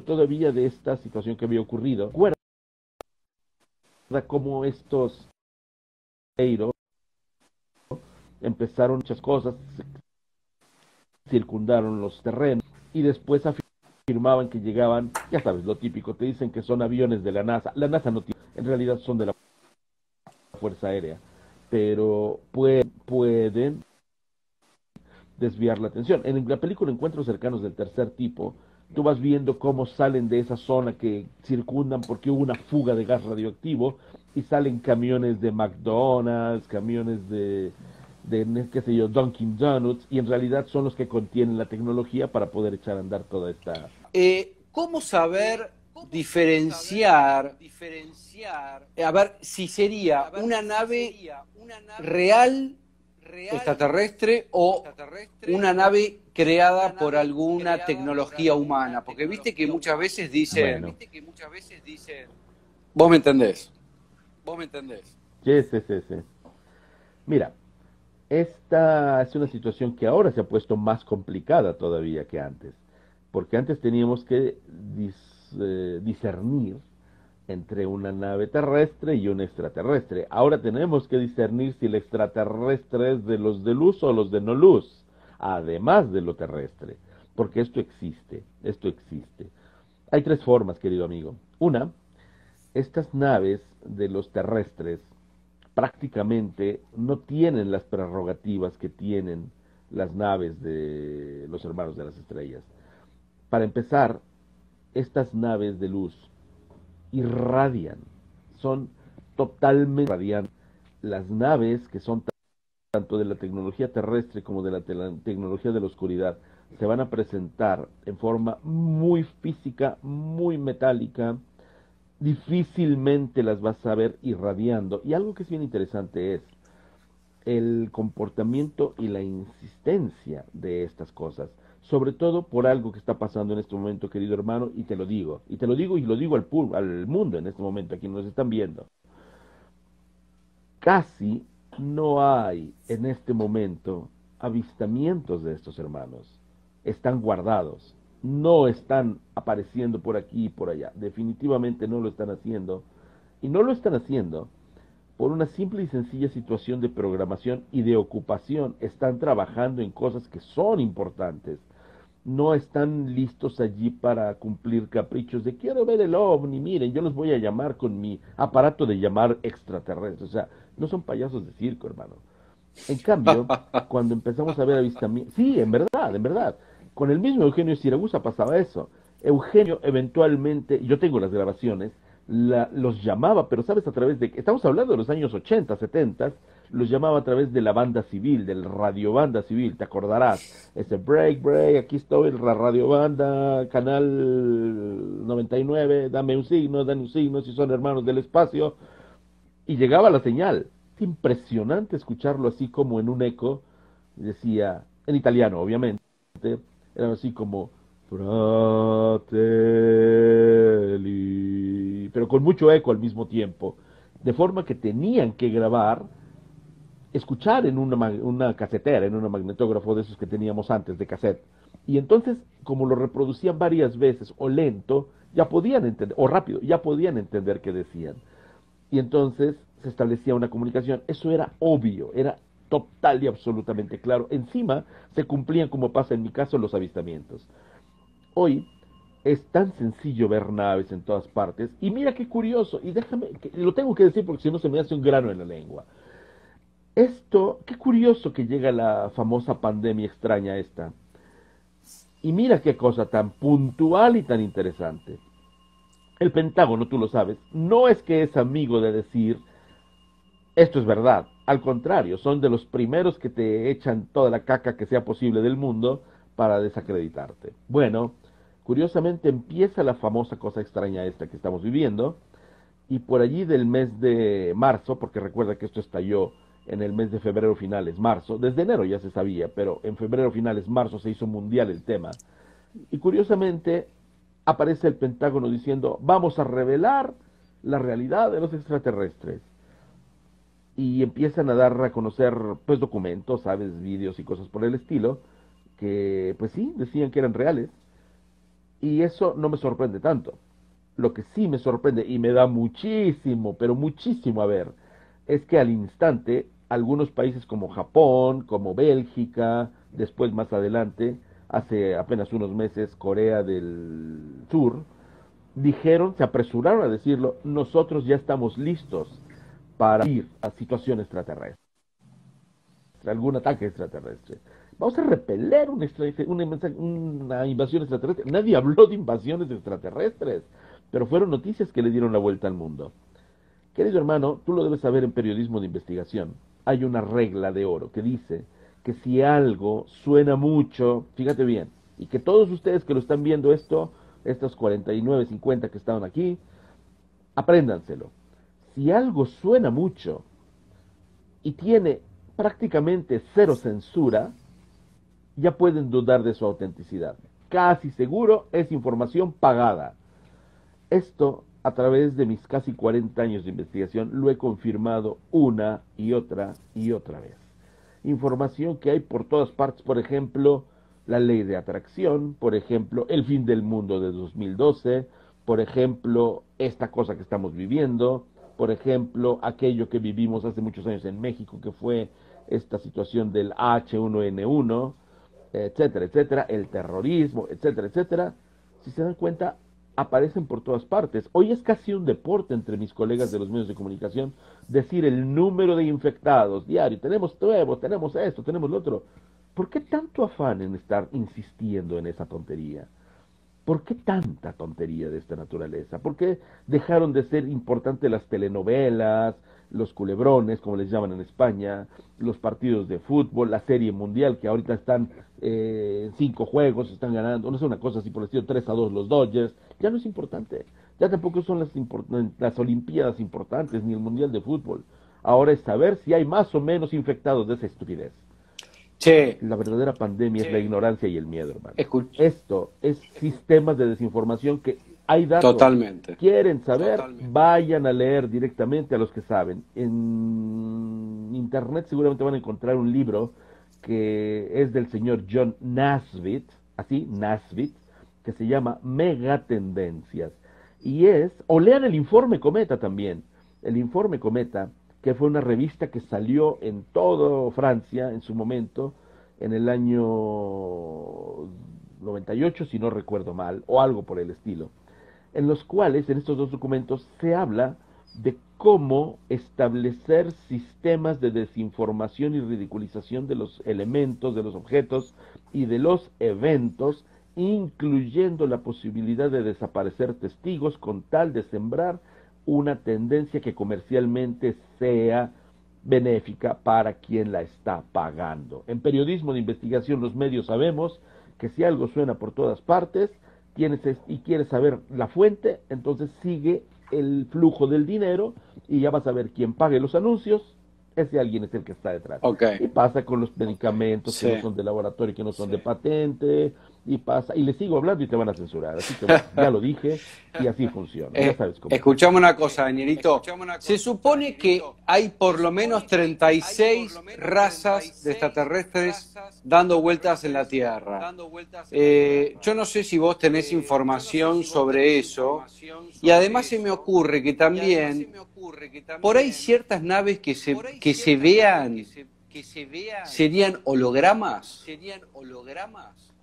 todavía de esta situación que había ocurrido. Recuerda cómo estos empezaron muchas cosas, circundaron los terrenos y después afirmaban que llegaban, ya sabes, lo típico, te dicen que son aviones de la NASA. La NASA no tiene, en realidad son de la Fuerza Aérea, pero pueden desviar la atención. En la película Encuentros cercanos del tercer tipo, tú vas viendo cómo salen de esa zona que circundan porque hubo una fuga de gas radioactivo y salen camiones de McDonald's, camiones qué sé yo, Dunkin' Donuts, y en realidad son los que contienen la tecnología para poder echar a andar toda esta... ¿Cómo saber diferenciar, a ver, si sería una nave real extraterrestre o una nave creada por alguna tecnología humana? Porque viste que muchas veces dicen, Bueno, vos me entendés. sí, sí, sí, sí. Mira, esta es una situación que ahora se ha puesto más complicada todavía que antes, porque antes teníamos que discernir entre una nave terrestre y un extraterrestre. Ahora tenemos que discernir si el extraterrestre es de los de luz o los de no luz, además de lo terrestre, porque esto existe, esto existe. Hay tres formas, querido amigo. Una, estas naves de los terrestres prácticamente no tienen las prerrogativas que tienen las naves de los hermanos de las estrellas. Para empezar, estas naves de luz irradian, son totalmente radiantes. Las naves que son tanto de la tecnología terrestre como de la tecnología de la oscuridad se van a presentar en forma muy física, muy metálica, difícilmente las vas a ver irradiando. Y algo que es bien interesante es el comportamiento y la insistencia de estas cosas, sobre todo por algo que está pasando en este momento, querido hermano, y te lo digo, y lo digo al mundo en este momento, aquí nos están viendo. Casi no hay en este momento avistamientos de estos hermanos. Están guardados, no están apareciendo por aquí y por allá. Definitivamente no lo están haciendo. Y no lo están haciendo por una simple y sencilla situación de programación y de ocupación. Están trabajando en cosas que son importantes. No están listos allí para cumplir caprichos de quiero ver el ovni, miren, yo los voy a llamar con mi aparato de llamar extraterrestre. O sea, no son payasos de circo, hermano. En cambio, cuando empezamos a ver avistamientos, sí, en verdad, con el mismo Eugenio Siragusa pasaba eso. Eugenio eventualmente, yo tengo las grabaciones, los llamaba, pero sabes a través de, estamos hablando de los años 80, 70, los llamaba a través de la banda civil, del radio banda civil, te acordarás, ese break, aquí estoy, la radio banda, canal 99, dame un signo, si son hermanos del espacio, y llegaba la señal. Es impresionante escucharlo así como en un eco, decía, en italiano obviamente, era así como Fratelli, pero con mucho eco al mismo tiempo, de forma que tenían que grabar, escuchar en una casetera, en un magnetógrafo de esos que teníamos antes de cassette, y entonces, como lo reproducían varias veces o lento, ya podían entender, o rápido, ya podían entender qué decían. Y entonces se establecía una comunicación. Eso era obvio, era total y absolutamente claro. Encima se cumplían, como pasa en mi caso, los avistamientos. Hoy es tan sencillo ver naves en todas partes. Y mira qué curioso, y déjame, lo tengo que decir porque si no se me hace un grano en la lengua. Esto, qué curioso que llega la famosa pandemia extraña esta. Y mira qué cosa tan puntual y tan interesante. El Pentágono, tú lo sabes, no es que es amigo de decir esto es verdad. Al contrario, son de los primeros que te echan toda la caca que sea posible del mundo para desacreditarte. Bueno, curiosamente empieza la famosa cosa extraña esta que estamos viviendo y por allí del mes de marzo, porque recuerda que esto estalló en el mes de febrero finales, marzo, desde enero ya se sabía, pero en febrero finales, marzo se hizo mundial el tema. Y curiosamente aparece el Pentágono diciendo, vamos a revelar la realidad de los extraterrestres. Y empiezan a dar a conocer, pues, documentos, sabes, vídeos y cosas por el estilo, que, pues sí, decían que eran reales. Y eso no me sorprende tanto. Lo que sí me sorprende y me da muchísimo, pero muchísimo a ver, es que al instante algunos países como Japón, como Bélgica, después más adelante, hace apenas unos meses Corea del Sur, dijeron, se apresuraron a decirlo, nosotros ya estamos listos para ir a situación extraterrestre, algún ataque extraterrestre. vamos a repeler una invasión extraterrestre. Nadie habló de invasiones extraterrestres, pero fueron noticias que le dieron la vuelta al mundo. Querido hermano, tú lo debes saber en periodismo de investigación. Hay una regla de oro que dice que si algo suena mucho, fíjate bien, y que todos ustedes que lo están viendo esto, estos 49, 50 que estaban aquí, apréndanselo. Si algo suena mucho y tiene prácticamente cero censura, ya pueden dudar de su autenticidad. Casi seguro es información pagada. Esto, a través de mis casi 40 años de investigación, lo he confirmado una y otra vez. Información que hay por todas partes, por ejemplo, la ley de atracción, por ejemplo, el fin del mundo de 2012, por ejemplo, esta cosa que estamos viviendo, por ejemplo, aquello que vivimos hace muchos años en México, que fue esta situación del H1N1, etcétera, etcétera, el terrorismo, etcétera, etcétera. Si se dan cuenta, aparecen por todas partes. Hoy es casi un deporte entre mis colegas de los medios de comunicación decir el número de infectados diario. Tenemos nuevos, tenemos esto, tenemos lo otro. ¿Por qué tanto afán en estar insistiendo en esa tontería? ¿Por qué tanta tontería de esta naturaleza? ¿Por qué dejaron de ser importantes las telenovelas, los culebrones, como les llaman en España, los partidos de fútbol, la serie mundial, que ahorita están en 5 juegos, están ganando, no sé, una cosa así por el estilo, 3-2 los Dodgers? Ya no es importante. Ya tampoco son las Olimpiadas importantes, ni el Mundial de Fútbol. Ahora es saber si hay más o menos infectados de esa estupidez. Che, La verdadera pandemia es la ignorancia y el miedo, hermano. escuch Esto es sistemas de desinformación que hay datos. totalmente. ¿Quieren saber? Vayan a leer directamente a los que saben. En internet seguramente van a encontrar un libro que es del señor John Naisbitt, así, Naisbitt, que se llama Megatendencias. Y o lean el informe Cometa también. El informe Cometa, que fue una revista que salió en toda Francia en su momento, en el año 98, si no recuerdo mal, o algo por el estilo, en los cuales, en estos dos documentos, se habla de cómo establecer sistemas de desinformación y ridiculización de los elementos, de los objetos y de los eventos, incluyendo la posibilidad de desaparecer testigos con tal de sembrar una tendencia que comercialmente sea benéfica para quien la está pagando. En periodismo de investigación los medios sabemos que si algo suena por todas partes y quieres saber la fuente, entonces sigue el flujo del dinero y ya vas a ver quién pague los anuncios, ese alguien es el que está detrás. Okay. Y pasa con los medicamentos Sí. que no son de laboratorio, que no son de patente, y pasa, y le sigo hablando y te van a censurar. Así que bueno, ya lo dije, y así funciona. Ya sabes cómo. Escuchame una cosa, Danielito. Se supone que hay por lo menos 36 razas de extraterrestres dando vueltas en la Tierra. Yo no sé si vos tenés información sobre eso. Y además se me ocurre que también por ahí ciertas naves que se vean serían hologramas.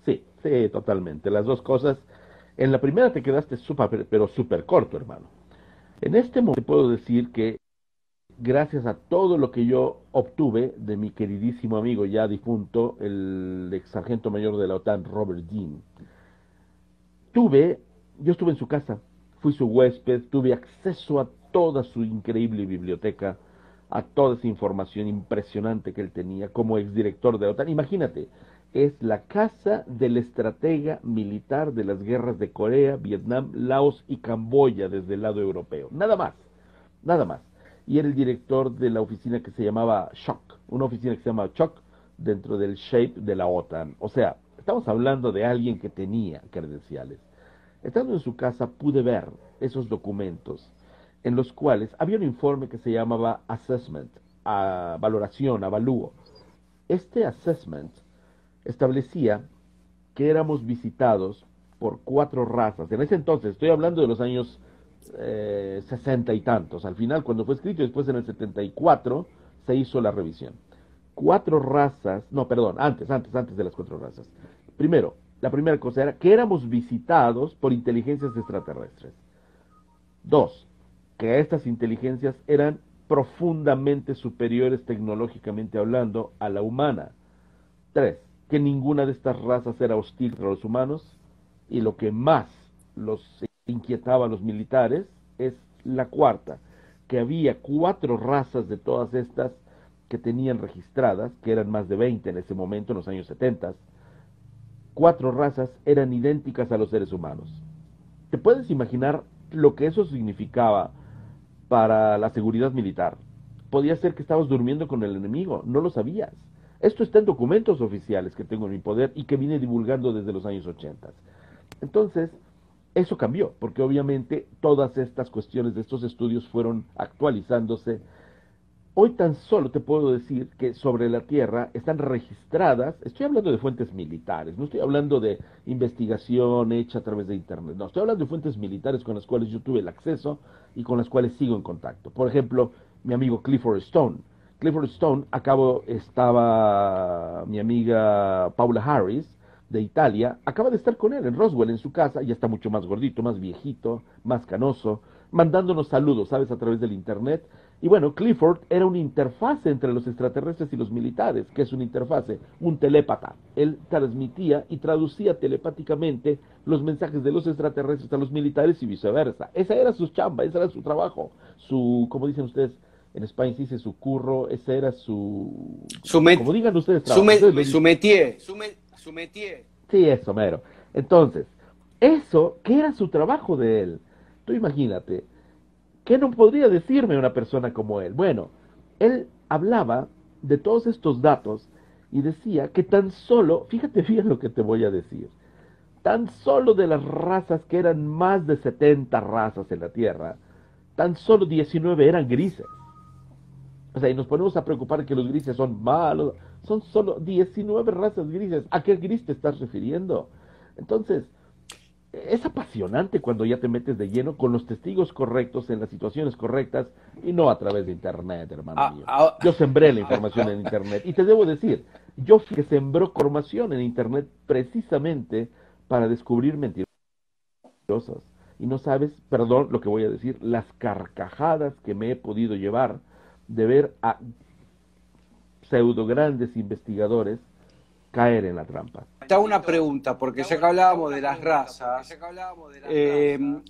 Sí, sí, totalmente. Las dos cosas. En la primera te quedaste pero súper corto, hermano. En este momento puedo decir que gracias a todo lo que yo obtuve de mi queridísimo amigo ya difunto, el ex sargento mayor de la OTAN, Robert Dean, yo estuve en su casa, fui su huésped, tuve acceso a toda su increíble biblioteca, a toda esa información impresionante que él tenía como exdirector de la OTAN. Imagínate, es la casa del estratega militar de las guerras de Corea, Vietnam, Laos y Camboya desde el lado europeo. Nada más, nada más. Y era el director de la oficina que se llamaba SHOC, una oficina que se llama SHOC dentro del SHAPE de la OTAN. O sea, estamos hablando de alguien que tenía credenciales. Estando en su casa pude ver esos documentos en los cuales había un informe que se llamaba Assessment, valoración, avalúo. Este assessment establecía que éramos visitados por 4 razas. En ese entonces, estoy hablando de los años 60 y tantos. Al final, cuando fue escrito, después en el 74, se hizo la revisión. 4 razas, no, perdón, antes de las 4 razas. Primero, la primera cosa era que éramos visitados por inteligencias extraterrestres. 2, que estas inteligencias eran profundamente superiores tecnológicamente hablando a la humana. 3, que ninguna de estas razas era hostil contra los humanos, y lo que más los inquietaba a los militares es la cuarta, que había 4 razas de todas estas que tenían registradas, que eran más de 20 en ese momento, en los años 70, 4 razas eran idénticas a los seres humanos. ¿Te puedes imaginar lo que eso significaba para la seguridad militar? Podía ser que estabas durmiendo con el enemigo, no lo sabías. Esto está en documentos oficiales que tengo en mi poder y que vine divulgando desde los años 80. Entonces, eso cambió, porque obviamente todas estas cuestiones de estos estudios fueron actualizándose. Hoy tan solo te puedo decir que sobre la Tierra están registradas, estoy hablando de fuentes militares, no estoy hablando de investigación hecha a través de Internet, no, estoy hablando de fuentes militares con las cuales yo tuve el acceso y con las cuales sigo en contacto. Por ejemplo, mi amigo Clifford Stone. Clifford Stone, estaba mi amiga Paula Harris, de Italia, acaba de estar con él en Roswell, en su casa, ya está mucho más gordito, más viejito, más canoso, mandándonos saludos, ¿sabes?, a través del Internet. Y bueno, Clifford era una interfase entre los extraterrestres y los militares. ¿Qué es una interfase? Un telépata. Él transmitía y traducía telepáticamente los mensajes de los extraterrestres a los militares y viceversa. Esa era su chamba, ese era su trabajo, su, como dicen ustedes, en España se dice su curro, ese era como digan ustedes, su métier. Su métier. Sí, eso, mero. Entonces, eso, ¿qué era su trabajo de él? Tú imagínate, ¿qué no podría decirme una persona como él? Bueno, él hablaba de todos estos datos y decía que tan solo, fíjate bien lo que te voy a decir, tan solo de las razas que eran más de 70 razas en la Tierra, tan solo 19 eran grises. O sea, y nos ponemos a preocupar que los grises son malos. Son solo 19 razas grises. ¿A qué gris te estás refiriendo? Entonces, es apasionante cuando ya te metes de lleno con los testigos correctos en las situaciones correctas y no a través de Internet, hermano mío. Yo sembré la información en Internet y te debo decir, yo fui que sembró información en Internet precisamente para descubrir mentiras. Y no sabes, perdón lo que voy a decir, las carcajadas que me he podido llevar de ver a pseudo grandes investigadores caer en la trampa. Te hago una pregunta, porque ya que hablábamos de las razas,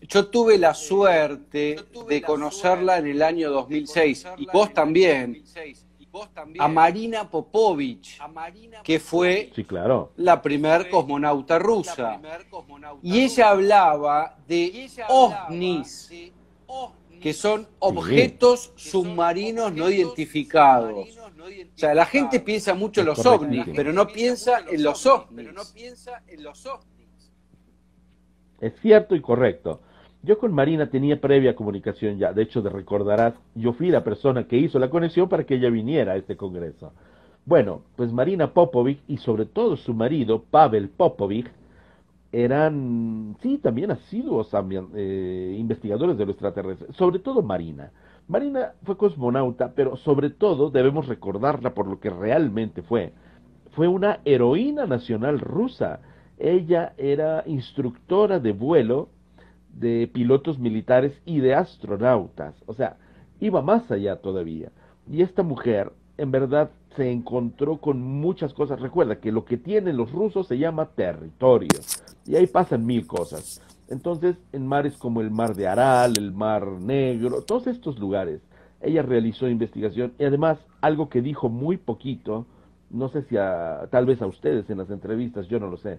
yo tuve la suerte de conocerla en el año 2006, y vos también, a Marina Popovich, que fue sí, claro, la primer cosmonauta rusa. Y ella hablaba de ovnis, que son objetos submarinos no identificados. O sea, la gente piensa mucho en los ovnis, pero no piensa en los ovnis. Es cierto y correcto. Yo con Marina tenía previa comunicación ya. De hecho, te recordarás, yo fui la persona que hizo la conexión para que ella viniera a este congreso. Bueno, pues Marina Popovich y sobre todo su marido, Pavel Popovich, eran, sí, también asiduos investigadores de lo extraterrestre, sobre todo Marina. Marina fue cosmonauta, pero sobre todo debemos recordarla por lo que realmente fue. Fue una heroína nacional rusa. Ella era instructora de vuelo de pilotos militares y de astronautas. O sea, iba más allá todavía. Y esta mujer, en verdad, se encontró con muchas cosas. Recuerda que lo que tienen los rusos se llama territorio. Y ahí pasan 1000 cosas. Entonces, en mares como el Mar de Aral, el Mar Negro, todos estos lugares, ella realizó investigación. Y además, algo que dijo muy poquito, no sé si tal vez a ustedes en las entrevistas, yo no lo sé,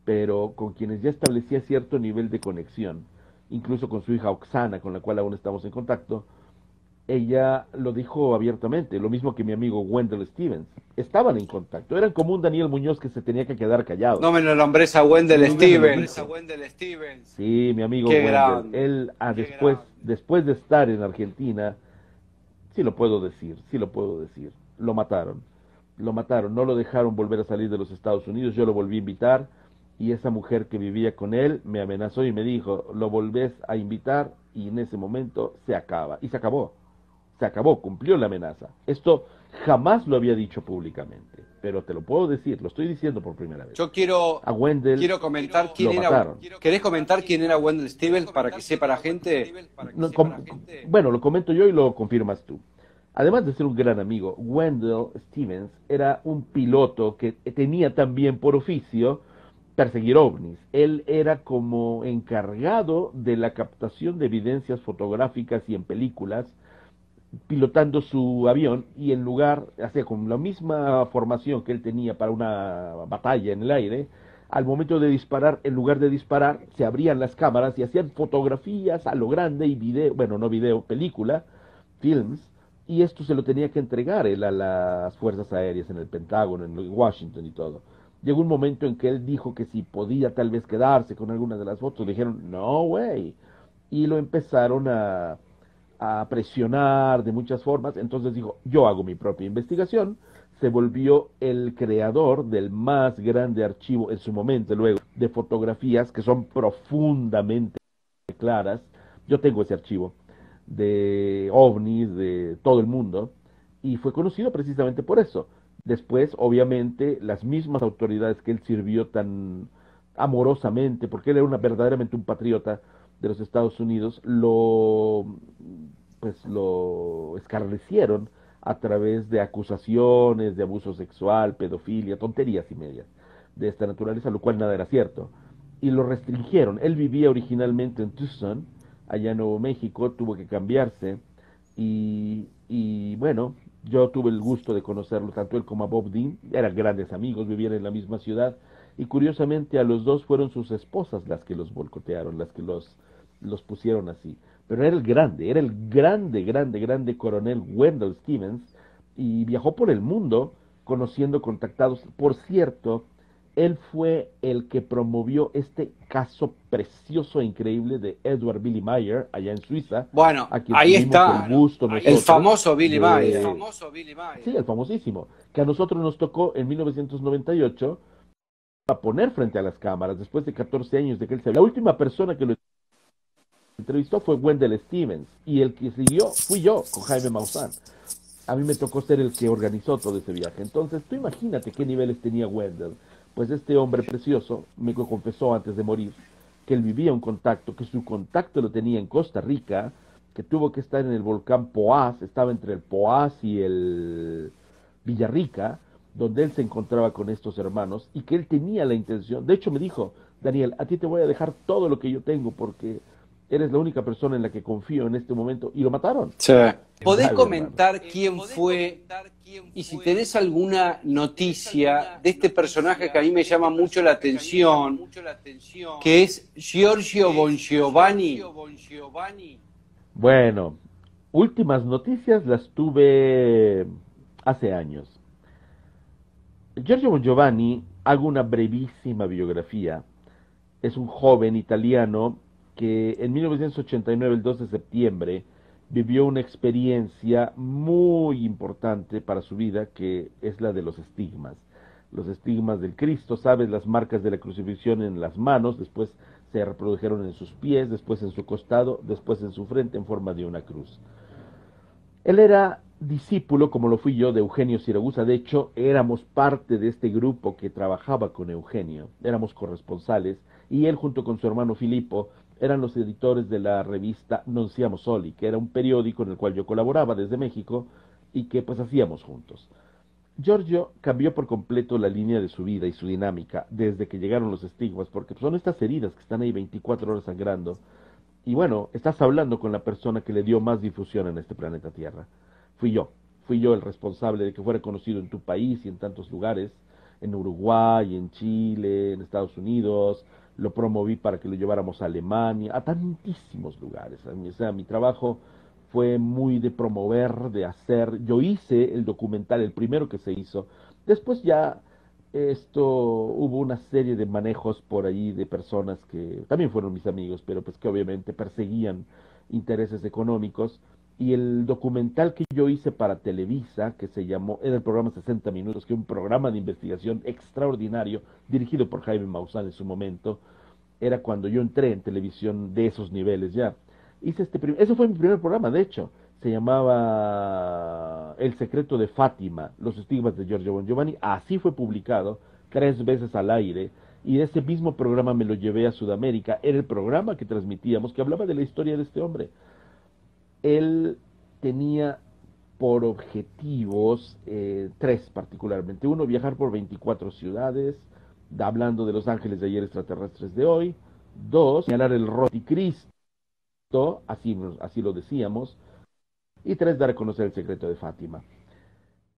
pero con quienes ya establecía cierto nivel de conexión, incluso con su hija Oksana, con la cual aún estamos en contacto, ella lo dijo abiertamente, lo mismo que mi amigo Wendell Stevens. Estaban en contacto, eran como un Daniel Muñoz que se tenía que quedar callado. No me lo nombres a Wendell Stevens. Sí, mi amigo Qué Wendell. grande. Él, después de estar en Argentina, sí lo puedo decir, lo mataron. No lo dejaron volver a salir de los Estados Unidos, yo lo volví a invitar, y esa mujer que vivía con él me amenazó y me dijo, lo volvés a invitar, y en ese momento se acaba. Y se acabó, cumplió la amenaza. Esto jamás lo había dicho públicamente, pero te lo puedo decir, lo estoy diciendo por primera vez. Yo quiero comentar quién era. ¿Querés comentar quién era Wendell Stevens para que sepa la gente? Bueno, lo comento yo y lo confirmas tú. además de ser un gran amigo, Wendell Stevens era un piloto que tenía también por oficio perseguir ovnis. Él era como encargado de la captación de evidencias fotográficas y en películas, pilotando su avión y en lugar, hacía con la misma formación que él tenía para una batalla en el aire, al momento de disparar, en lugar de disparar, se abrían las cámaras y hacían fotografías a lo grande y video, bueno, no video, película, films, y esto se lo tenía que entregar él a las fuerzas aéreas en el Pentágono, en Washington y todo. Llegó un momento en que él dijo que si podía tal vez quedarse con algunas de las fotos, le dijeron, no, güey, y lo empezaron a presionar de muchas formas, entonces dijo, yo hago mi propia investigación, se volvió el creador del más grande archivo en su momento, luego, de fotografías que son profundamente claras. Yo tengo ese archivo de ovnis de todo el mundo y fue conocido precisamente por eso. Después, obviamente, las mismas autoridades que él sirvió tan amorosamente, porque él era verdaderamente un patriota de los Estados Unidos, lo escarnecieron a través de acusaciones de abuso sexual, pedofilia, tonterías y medias de esta naturaleza, lo cual nada era cierto. Y lo restringieron. Él vivía originalmente en Tucson, allá en Nuevo México, tuvo que cambiarse y bueno, yo tuve el gusto de conocerlo, tanto él como a Bob Dean, eran grandes amigos, vivían en la misma ciudad y curiosamente a los dos fueron sus esposas las que los boicotearon, las que los pusieron así. Pero era el grande, grande, grande coronel Wendell Stevens y viajó por el mundo conociendo contactados. Por cierto, él fue el que promovió este caso precioso e increíble de Edward Billy Mayer allá en Suiza, Bueno, a quien ahí tuvimos está el gusto el nosotros famoso Billy Mayer. de... Sí, el famosísimo, que a nosotros nos tocó en 1998 a poner frente a las cámaras, después de 14 años de que él se... La última persona que lo entrevistó fue Wendell Stevens, y el que siguió fui yo, con Jaime Maussan. A mí me tocó ser el que organizó todo ese viaje. Entonces, tú imagínate qué niveles tenía Wendell. Pues este hombre precioso me confesó antes de morir que él vivía un contacto, que su contacto lo tenía en Costa Rica, que tuvo que estar en el volcán Poás, estaba entre el Poás y el Villarrica, donde él se encontraba con estos hermanos y que él tenía la intención. De hecho, me dijo, Daniel, a ti te voy a dejar todo lo que yo tengo porque eres la única persona en la que confío en este momento. Y lo mataron. Sí. ¿Podés Grave, comentar quién fue y si tenés alguna noticia de este personaje que a mí me llama mucho la atención, que es Giorgio Bongiovanni? Bueno, últimas noticias las tuve hace años. Giorgio Bongiovanni, hago una brevísima biografía. Es un joven italiano que en 1989, el 2 de septiembre, vivió una experiencia muy importante para su vida, que es la de los estigmas. Los estigmas del Cristo, sabes, las marcas de la crucifixión en las manos, después se reprodujeron en sus pies, después en su costado, después en su frente en forma de una cruz. Él era discípulo, como lo fui yo, de Eugenio Siragusa. De hecho, éramos parte de este grupo que trabajaba con Eugenio. Éramos corresponsales y él junto con su hermano Filippo eran los editores de la revista Non Siamo Soli, que era un periódico en el cual yo colaboraba desde México y que pues hacíamos juntos. Giorgio cambió por completo la línea de su vida y su dinámica desde que llegaron los estigmas, porque son estas heridas que están ahí 24 horas sangrando. Y bueno, estás hablando con la persona que le dio más difusión en este planeta Tierra. Fui yo el responsable de que fuera conocido en tu país y en tantos lugares, en Uruguay, en Chile, en Estados Unidos. Lo promoví para que lo lleváramos a Alemania, a tantísimos lugares. O sea, mi trabajo fue muy de promover, de hacer. Yo hice el documental, el primero que se hizo. Después ya hubo una serie de manejos por ahí de personas que también fueron mis amigos, pero pues que obviamente perseguían intereses económicos. Y el documental que yo hice para Televisa, que se llamó, era el programa 60 Minutos, que es un programa de investigación extraordinario, dirigido por Jaime Maussan en su momento, era cuando yo entré en televisión de esos niveles ya. Eso fue mi primer programa, de hecho. Se llamaba El secreto de Fátima, los estigmas de Giorgio Bongiovanni. Así fue publicado, 3 veces al aire. Y de ese mismo programa me lo llevé a Sudamérica. Era el programa que transmitíamos, que hablaba de la historia de este hombre. Él tenía por objetivos, tres particularmente. Uno, viajar por 24 ciudades, hablando de los ángeles de ayer, extraterrestres de hoy. Dos, señalar el rostro de Cristo, así lo decíamos. Y tres, dar a conocer el secreto de Fátima.